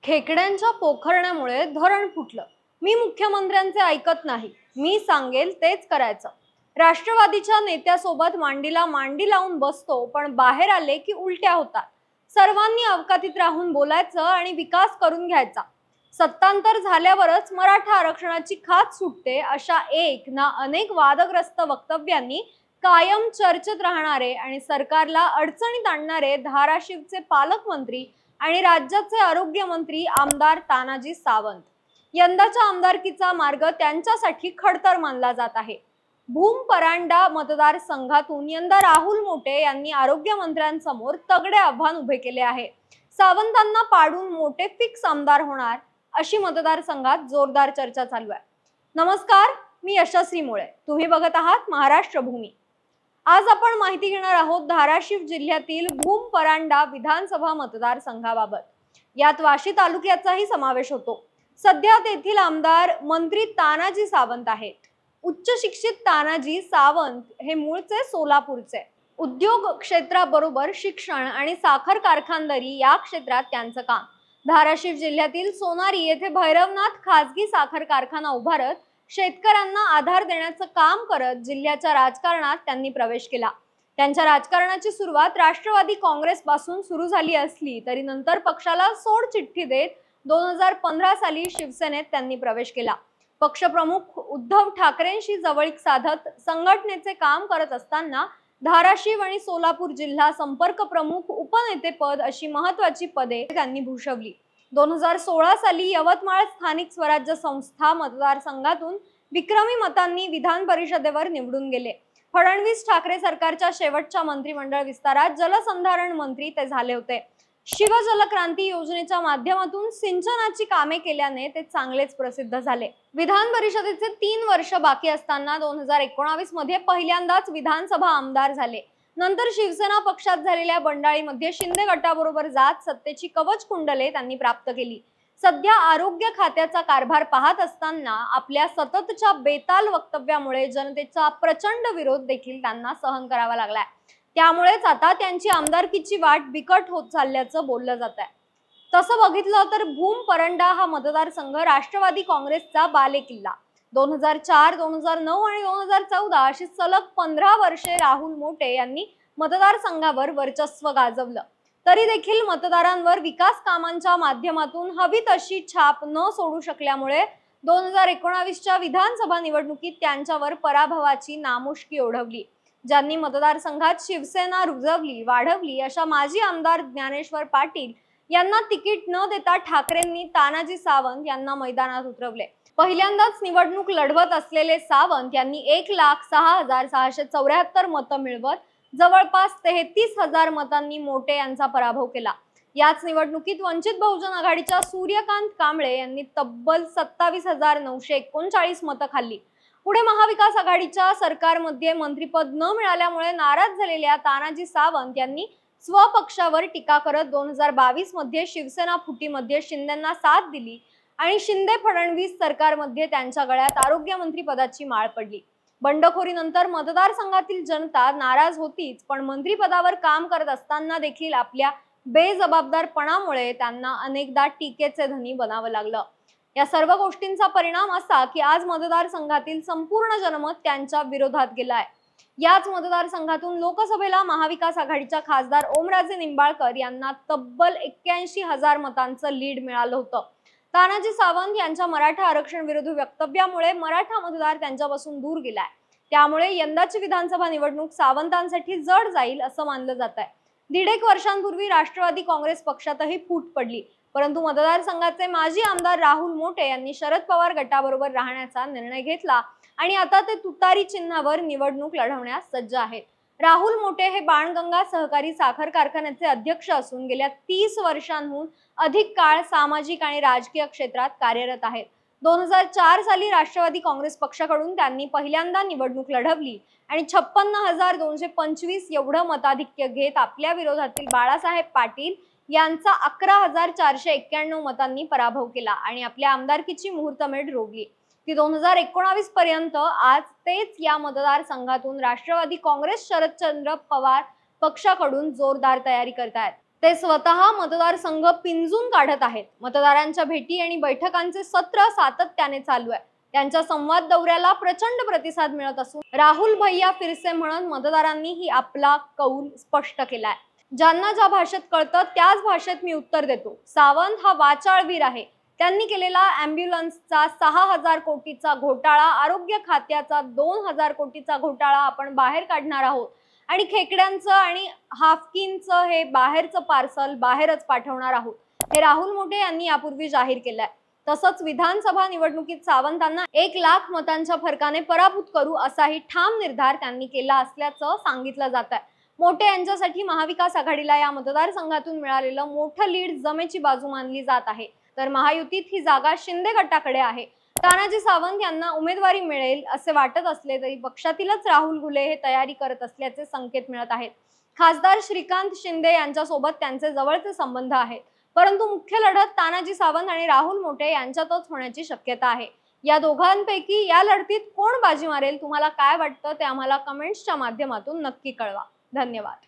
खेकड्यांच्या पोखरण्यामुळे धरण फुटलं. मी मुख्यमंत्र्यांचे ऐकत नाही, मी सांगेल तेच करायचं. राष्ट्रवादीच्या नेत्यासोबत मांडीला मांडी लावून बसतो, पण बाहेर आले की उलट्या होतात. सर्वांनी अवकातीत राहून बोलायचं आणि विकास करून घ्यायचा. सत्तांतर झाल्यावरच मराठा आरक्षणाची खाच सुटते, अशा एक ना अनेक वादग्रस्त वक्तव्यांनी कायम चर्चेत राहणारे आणि सरकारला अडचणीत आणणारे धाराशिवचे पालकमंत्री आणि राज्याचे आरोग्य मंत्री आमदार तानाजी सावंत यंदाच्या आमदारकीचा मार्ग त्यांच्यासाठी खडतर मानला जात आहे. भूम परांडा मतदारसंघातून यंदा राहुल मोटे यांनी आरोग्य मंत्र्यांसमोर तगडे आव्हान उभे केले आहे. सावंतांना पाडून मोटे फिक्स आमदार होणार, अशी मतदारसंघात जोरदार चर्चा चालू आहे. नमस्कार, मी यशस्वी मुळे. तुम्ही बघत आहात महाराष्ट्र भूमी. आज आपण माहिती घेणार आहोत धाराशिव जिल्ह्यातील भूम परांडा विधानसभा मतदारसंघाबाबत. यात वाशी तालुक्याचाही समावेश होतो. सध्या तेथील आमदार मंत्री तानाजी सावंत आहेत. उच्च शिक्षित तानाजी सावंत हे मूळचे सोलापूरचे. उद्योग क्षेत्राबरोबर शिक्षण आणि साखर कारखानदारी या क्षेत्रात त्यांचं काम. धाराशिव जिल्ह्यातील सोनारी येथे भैरवनाथ खासगी साखर कारखाना उभारत शेतकऱ्यांना आधार देण्याचं काम करत जिल्ह्याच्या राजकारणात त्यांनी प्रवेश केला. त्यांच्या राजकारणाची सुरुवात राष्ट्रवादी काँग्रेस पासून सुरू झाली असली तरी नंतर पक्षाला सोड चिठ्ठी देत 2015 साली शिवसेनेत त्यांनी प्रवेश केला. पक्षप्रमुख उद्धव ठाकरेंशी जवळीक साधत संघटनेचे काम करत असताना धाराशिव आणि सोलापूर जिल्हा संपर्क प्रमुख, उपनेतेपद अशी महत्त्वाची पदे त्यांनी भूषवली. 2016 साली यवतमाळ स्थानिक स्वराज्य संस्था मतदारसंघातून विक्रमी मतांनी विधान परिषदेवर निवडून गेले. फडणवीस ठाकरे सरकारच्या शेवटच्या मंत्रिमंडळ विस्तारात जलसंधारण मंत्री ते झाले होते. शिवजल क्रांती योजनेच्या माध्यमातून सिंचनाची कामे केल्याने ते चांगलेच प्रसिद्ध झाले. विधान परिषदेचे 3 वर्ष बाकी असताना 2019 मध्ये पहिल्यांदाच विधानसभा आमदार झाले. नंतर शिवसेना पक्षात झालेल्या बंडाळीमध्ये शिंदे गटाबरोबर जात सत्तेची कवच कुंडले त्यांनी प्राप्त केली. सध्या आरोग्य खात्याचा कारभार पाहत असताना आपल्या सततच्या बेताल वक्तव्यामुळे जनतेचा प्रचंड विरोध देखील त्यांना सहन करावा लागलाय. त्यामुळेच आता त्यांची आमदारकीची वाट बिकट होत चालल्याचं बोललं जात आहे. तसं बघितलं तर भूम परांडा हा मतदारसंघ राष्ट्रवादी काँग्रेसचा बालेकिल्ला. 2004, 2009 आणि 2014 अशी सलग 15 वर्षे राहुल मोटे यांनी मतदारसंघावर वर्चस्व गाजवलं. तरी देखील मतदारांवर विकास कामांच्या माध्यमातून हवी तशी छाप न सोडू शकल्यामुळे 2019च्या विधानसभा निवडणुकीत त्यांच्यावर पराभवाची नामुष्की ओढवली. ज्यांनी मतदारसंघात शिवसेना रुजवली, वाढवली अशा माजी आमदार ज्ञानेश्वर पाटील यांना तिकीट न देता ठाकरेंनी तानाजी सावंत यांना मैदानात उतरवले. पहिल्यांदाच निवडणूक लढवत असलेले सावंत यांनी 1,06,674 मतं मिळवत जवळपास 33,000 मतांनी मोटे यांचा पराभव केला. याच निवडणुकीत वंचित बहुजन आघाडीच्या सूर्यकांत कांबळे यांनी तब्बल 27,939 मतं खाल्ली. पुढे महाविकास आघाडीच्या सरकारमध्ये मंत्रिपद न मिळाल्यामुळे नाराज झालेल्या तानाजी सावंत यांनी स्वपक्षावर टीका करत 2022 मध्ये शिवसेना फुटीमध्ये शिंदेंना साथ दिली आणि शिंदे फडणवीस सरकारमध्ये त्यांच्या गळ्यात आरोग्य मंत्री पदाची माळ पडली. बंडखोरीनंतर मतदारसंघातील जनता नाराज होतीच, पण मंत्रिपदावर काम करत असताना देखील आपल्या बेजबाबदारपणामुळे त्यांना अनेकदा टीकेचे धनी बनावं लागलं. या सर्व गोष्टींचा परिणाम असा की आज मतदारसंघातील संपूर्ण जनमत त्यांच्या विरोधात गेलाय. याच मतदारसंघातून लोकसभेला महाविकास आघाडीच्या खासदार ओमराजे निंबाळकर यांना तब्बल 81,000 मतांचं लीड मिळालं होतं. तानाजी सावंत यांच्या मराठा आरक्षण विरोधी वक्तव्यामुळे मराठा मतदार त्यांच्यापासून दूर गेलाय. त्यामुळे यंदाची विधानसभा निवडणूक सावंतांसाठी जड जाईल असं मानलं जात आहे. 1.5 वर्षांपूर्वी राष्ट्रवादी काँग्रेस पक्षातही फूट पडली, परंतु मतदारसंघाचे माजी आमदार राहुल मोटे यांनी शरद पवार गटाबरोबर राहण्याचा निर्णय घेतला आणि आता ते तुतारी चिन्हावर निवडणूक लढवण्यास सज्ज आहेत. राहुल मोटे हे बाणगंगा सहकारी साखर कारखान्याचे अध्यक्ष असून गेल्या 30 वर्षांहून अधिक काळ सामाजिक आणि राजकीय क्षेत्रात कार्यरत आहेत. 2004 साली राष्ट्रवादी काँग्रेस पक्षाकडून त्यांनी पहिल्यांदा निवडणूक लढवली आणि 56,225 एवढं मताधिक्य घेत आपल्या विरोधातील बाळासाहेब पाटील यांचा 11,491 मतांनी पराभव केला आणि आपल्या आमदारकीची मुहूर्तमेढ रोवली. ती 2019 पर्यंत आज तेच या मतदारसंघातून राष्ट्रवादी काँग्रेस शरदचंद्र पवार पक्षाकडून जोरदार तयारी करतायत. ते स्वतः मतदारसंघ पिंजून काढत आहेत. मतदारांच्या भेटी आणि बैठकांचे सत्र सातत्याने चालू आहे. त्यांच्या संवाद दौऱ्याला प्रचंड प्रतिसाद मिळत असून राहुल भैया फिरसे म्हणून मतदारांनीही आपला कौल स्पष्ट केलाय. ज्यांना ज्या भाषेत कळतं त्याच भाषेत मी उत्तर देतो. सावंत हा वाचाळवीर आहे. त्यांनी केलेला अँब्युलन्सचा 6,000 कोटीचा घोटाळा, आरोग्य खात्याचा 2,000 कोटीचा घोटाळा आपण बाहेर काढणार आहोत आणि खेकड्यांचं आणि हाफकिनचं हे बाहेरचं पार्सल बाहेरच पाठवणार आहोत, हे राहुल मोठे यांनी यापूर्वी जाहीर केलंय. तसंच विधानसभा निवडणुकीत सावंतांना 1,00,000 मतांच्या फरकाने पराभूत करू असाही ठाम निर्धार त्यांनी केला असल्याचं सांगितलं जात आहे. मोठे यांच्यासाठी महाविकास आघाडीला या मतदारसंघातून मिळालेलं मोठं लीड जमेची बाजू मानली जात आहे. तर महायुतीत ही जागा शिंदे गटाकडे आहे. तानाजी सावंत यांना उमेदवारी मिळेल असे वाटत असले तरी पक्षातीलच राहुल घुले हे तयारी करत असल्याचे संकेत मिळत आहेत. खासदार श्रीकांत शिंदे यांच्यासोबत त्यांचे जवळचे संबंध आहेत. परंतु मुख्य लढत तानाजी सावंत आणि राहुल मोठे यांच्यातच होण्याची शक्यता आहे. या दोघांपैकी या लढतीत कोण बाजी मारेल, तुम्हाला काय वाटतं ते आम्हाला कमेंट्सच्या माध्यमातून नक्की कळवा. धन्यवाद.